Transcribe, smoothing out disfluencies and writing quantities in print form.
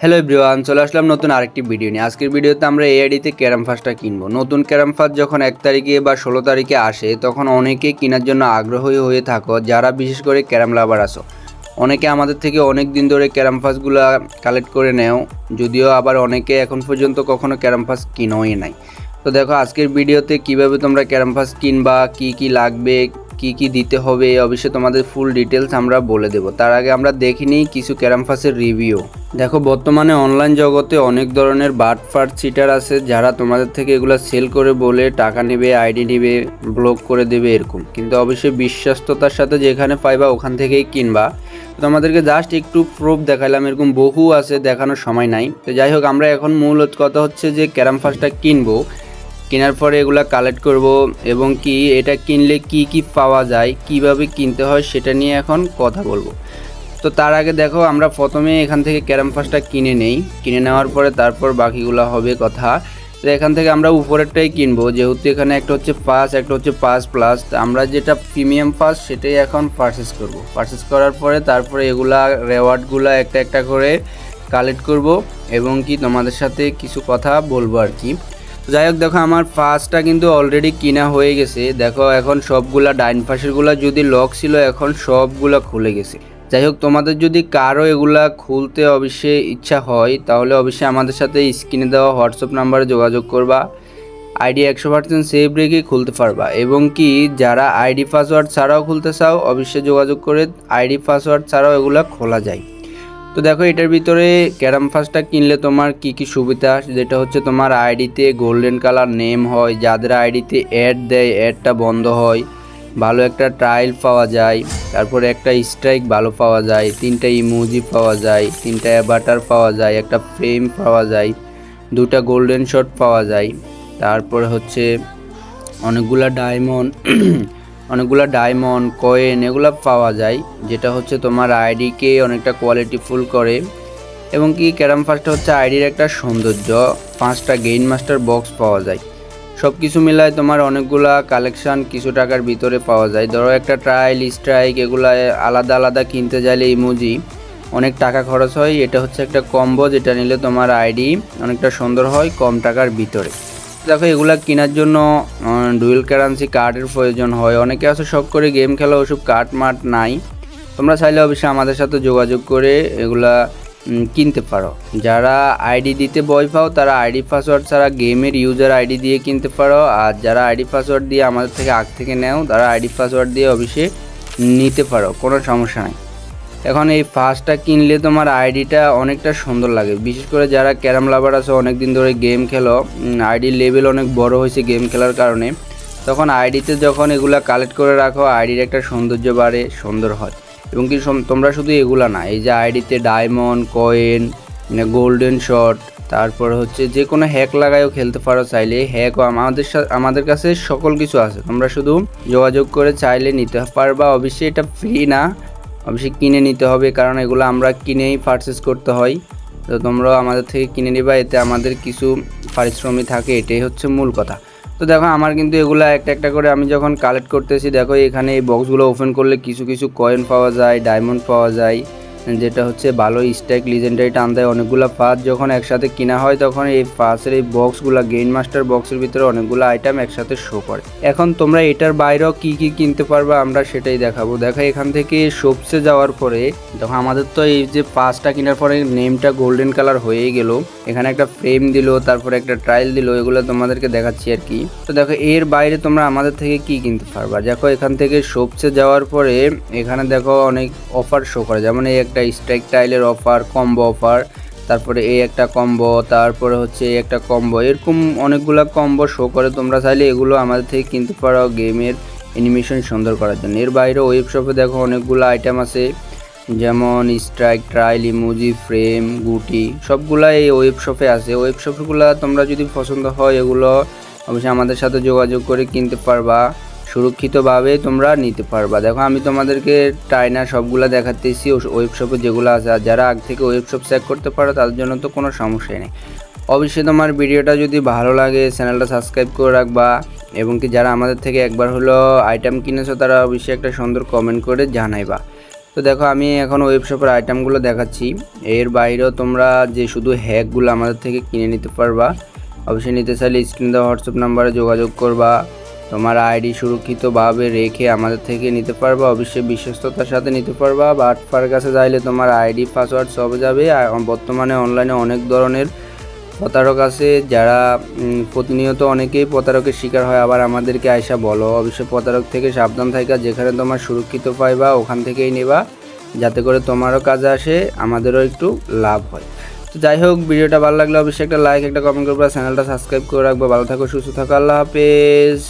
Hello everyone, চলে আসলাম নতুন আরেকটি ভিডিও নিয়ে। আজকের ভিডিওতে আমরা এআইডিতে ক্যারাম ফাসটা কিনবো। নতুন ক্যারাম ফাস যখন 1 তারিখে বা 16 তারিখে আসে তখন অনেকেই কেনার জন্য আগ্রহী হয়ে থাকো, যারা বিশেষ করে ক্যারাম লাভার আসো। অনেকে আমাদের থেকে অনেক দিন ধরে ক্যারাম ফাসগুলো কালেক্ট করে নেও, যদিও আবার অনেকে এখন পর্যন্ত কখনো ক্যারাম ফাস কিনোই নাই। তো দেখো আজকের ভিডিওতে কিভাবে তোমরা ক্যারাম ফাস কিনবা, কি লাগবে, কি দিতে হবে, অবশ্যই তোমাদের ফুল ডিটেলস আমরা বলে দেব। তার আগে আমরা দেখিনি কিছু ক্যারাম ফাসের রিভিউ। দেখো বর্তমানে অনলাইন জগতে অনেক ধরনের বাটপার চিটার আছে, যারা তোমাদের থেকে এগুলো সেল করে বলে টাকা নেবে, আইডি নেবে, ব্লক করে দেবে এরকম। কিন্তু অবশ্যই বিশ্বস্ততার সাথে যেখানে পাইবা ওখান থেকেই কিনবা। তো আমাদেরকে জাস্ট একটু প্রুফ দেখাইলাম, এরকম বহু আছে, দেখানোর সময় নাই। তো যাই হোক, আমরা এখন মূল কথা হচ্ছে যে ক্যারাম ফাসটা কিনবো, কেনার পরে এগুলা কালেক্ট করব এবং কি এটা কিনলে কি পাওয়া যায়, কিভাবে কিনতে হয় সেটা নিয়ে এখন কথা বলবো। তো তার আগে দেখো, আমরা প্রথমে এখান থেকে ক্যারাম ফাসটা কিনে নেওয়ার পরে তারপর বাকিগুলো হবে কথা। তো এখান থেকে আমরা উপরেরটাই কিনবো, যেহেতু এখানে একটা হচ্ছে পাস, একটা হচ্ছে পাস প্লাস। আমরা যেটা প্রিমিয়াম পাস সেটাই এখন পারচেস করব। পারচেস করার পরে তারপরে এগুলা রেওয়ার্ডগুলো একটা করে কালেক্ট করব এবং কি তোমাদের সাথে কিছু কথা বলবো আর কি। যাই হোক, দেখো আমার ফার্স্টটা কিন্তু অলরেডি কিনা হয়ে গেছে। দেখো এখন সবগুলা ডাইন পাশেরগুলা যদি লক ছিল, এখন সবগুলা খুলে গেছে। যাই হোক, তোমাদের যদি কারো এগুলা খুলতে অবশ্যই ইচ্ছা হয় তাহলে অবশ্যই আমাদের সাথে স্ক্রিনে দেওয়া হোয়াটসঅ্যাপ নাম্বারে যোগাযোগ করবা। আইডি 100% সেভ রেখে খুলতে পারবা এবং কি যারা আইডি পাসওয়ার্ড ছাড়াও খুলতে চাও অবশ্যই যোগাযোগ করে আইডি পাসওয়ার্ড ছাড়াও এগুলা খোলা যায়। তো দেখো এটার ভিতরে ক্যারাম ফাসটা কিনলে তোমার কি সুবিধা, যেটা হচ্ছে তোমার আইডিতে গোল্ডেন কালার নেম হয়, যাদের আইডিতে অ্যাড দেয় অ্যাডটা বন্ধ হয়, ভালো একটা ট্রায়াল পাওয়া যায়, তারপরে একটা স্ট্রাইক ভালো পাওয়া যায়, 3টা ইমোজি পাওয়া যায়, 3টা অ্যাভাটার পাওয়া যায়, একটা ফ্রেম পাওয়া যায়, 2টা গোল্ডেন শট পাওয়া যায়, তারপরে হচ্ছে অনেকগুলা ডায়মন্ড কয়েন এগুলো পাওয়া যায়, যেটা হচ্ছে তোমার আইডিকে অনেকটা কোয়ালিটিফুল করে। এবং কি ক্যারাম ফাসটা হচ্ছে আইডির একটা সৌন্দর্য। 5টা গেইন মাস্টার বক্স পাওয়া যায়, সব কিছু মিলায় তোমার অনেকগুলা কালেকশন কিছু টাকার ভিতরে পাওয়া যায়। ধরো একটা ট্রায়াল, স্ট্রাইক এগুলা আলাদা আলাদা কিনতে চাইলে ইমোজি অনেক টাকা খরচ হয়। এটা হচ্ছে একটা কম্বো, যেটা নিলে তোমার আইডি অনেকটা সুন্দর হয় কম টাকার ভিতরে। দেখো এগুলা কেনার জন্য ডুয়েল কারেন্সি কার্ডের প্রয়োজন হয়। অনেকে আছে শখ করে গেম খেলা, ওসব কার্ড মার্ট নাই। তোমরা চাইলে অবশ্যই আমাদের সাথে যোগাযোগ করে এগুলা কিনতে পারো। যারা আইডি দিতে ভয় পাও তারা আইডি পাসওয়ার্ড ছাড়া গেমের ইউজার আইডি দিয়ে কিনতে পারো। আর যারা আইডি পাসওয়ার্ড দিয়ে আমাদের থেকে আগ থেকে নেও তারা আইডি পাসওয়ার্ড দিয়ে অবশ্যই নিতে পারো, কোনো সমস্যা নাই। এখন এই ফার্স্টটা কিনলে তোমার আইডিটা অনেকটা সুন্দর লাগে, বিশেষ করে যারা ক্যারাম লাভার আছে, অনেক দিন ধরে গেম খেলো, আইডির লেভেল অনেক বড় হয়েছে গেম খেলার কারণে, তখন আইডিতে যখন এগুলা কালেক্ট করে রাখো আইডির একটা সৌন্দর্য বাড়ে, সুন্দর হয়। এবং কি তোমরা শুধু এগুলা না, এই যে আইডিতে ডায়মন্ড কয়েন, গোল্ডেন শট, তারপর হচ্ছে যে কোনো হ্যাক লাগায়ও খেলতে পারো চাইলে। হ্যাকও আমাদের কাছে সকল কিছু আছে, তোমরা শুধু যোগাযোগ করে চাইলে নিতে পারবা। অবশ্যই এটা ফ্রি না, অবশ্যই কিনে নিতে হবে, কারণ এগুলো আমরা কিনেই পারচেস করতে হয়। তো তোমরাও আমাদের থেকে কিনে নিবা, এতে আমাদের কিছু পারিশ্রমিক থাকে, এটাই হচ্ছে মূল কথা। তো দেখো আমার কিন্তু এগুলো একটা করে আমি যখন কালেক্ট করতেছি, দেখো এখানে এই বক্সগুলো ওপেন করলে কিছু কয়েন পাওয়া যায়, ডায়মন্ড পাওয়া যায়, যেটা হচ্ছে ভালো স্ট্রাইক লিজেন্ডারি টান দেয়। অনেকগুলো পাস যখন একসাথে কিনা হয় তখন এই পাসের এই বক্সগুলো গেইন মাস্টার বক্সের ভিতরে অনেকগুলো আইটেম একসাথে শো করে। এখন তোমরা এটার বাইরেও কি কিনতে পারবে আমরা সেটাই দেখাবো। দেখো এখান থেকে শপসে যাওয়ার পরে দেখো আমাদের তো এই যে পাসটা কেনার পরে নেমটা গোল্ডেন কালার হয়েই গেল, এখানে একটা ফ্রেম দিল, তারপরে একটা ট্রায়াল দিল, এগুলো তোমাদেরকে দেখাচ্ছি আর কি। তো দেখো এর বাইরে তোমরা আমাদের থেকে কি কিনতে পারবা। দেখো এখান থেকে শপসে যাওয়ার পরে এখানে দেখো অনেক অফার শো করে, যেমন এই একটা স্ট্রাইক টাইলের অফার, কম্বো অফার, তারপরে এই একটা কম্বো, তারপরে হচ্ছে এই একটা কম্বো, এরকম অনেকগুলো কম্বো শো করে। তোমরা চাইলে এগুলো আমাদের থেকে কিনতে পারো গেমের অ্যানিমেশন সুন্দর করার জন্য। এর বাইরে ওয়েব শপে দেখো অনেকগুলো আইটেম আছে, যেমন স্ট্রাইক, ট্রায়াল, ইমোজি, ফ্রেম, গুটি, সবগুলা এই ওয়েব শপে আছে। ওয়েব শপগুলো তোমরা যদি পছন্দ হয় এগুলো অবশ্যই আমাদের সাথে যোগাযোগ করে কিনতে পারবা, সুরক্ষিতভাবে তোমরা নিতে পারবা। দেখো আমি তোমাদেরকে টাইনার সবগুলো দেখাতেছি ওয়েব শপে যেগুলো আছে। আর যারা আগ থেকে ওয়েব শপ চেক করতে পারো তাদের জন্য তো কোনো সমস্যাই নেই। অবশ্যই তোমার ভিডিওটা যদি ভালো লাগে চ্যানেলটা সাবস্ক্রাইব করে রাখবা, এবং কি যারা আমাদের থেকে একবার হলো আইটেম কিনেছো তারা অবশ্যই একটা সুন্দর কমেন্ট করে জানাইবা। তো দেখো আমি এখন ওয়েব শপের আইটেমগুলো দেখাচ্ছি। এর বাইরেও তোমরা যে শুধু হ্যাকগুলো আমাদের থেকে কিনে নিতে পারবা। অবশ্যই নিতে চাইলে স্ক্রিন দেওয়া হোয়াটসঅ্যাপ নাম্বারে যোগাযোগ করবা। তোমার আইডি সুরক্ষিতভাবে রেখে আমাদের থেকে নিতে পারবা, অবশ্যই বিশ্বস্ততার সাথে নিতে পারবা। বাটপার কাছে চাইলে তোমার আইডি পাসওয়ার্ড সব যাবে। আর বর্তমানে অনলাইনে অনেক ধরনের প্রতারক আছে, যারা প্রতিনিয়ত অনেকেই প্রতারকের শিকার হয়, আবার আমাদেরকে আয়সা বলো। অবশ্যই প্রতারক থেকে সাবধান থাকা, যেখানে তোমার সুরক্ষিত পাইবা ওখান থেকেই নেবা, যাতে করে তোমারও কাজে আসে, আমাদেরও একটু লাভ হয়। তো যাই হোক, ভিডিওটা ভালো লাগলে অবশ্যই একটা লাইক, একটা কমেন্ট করবা, চ্যানেলটা সাবস্ক্রাইব করে রাখবা। ভালো থাকো, সুস্থ থাকো, আল্লাহ হাফেজ।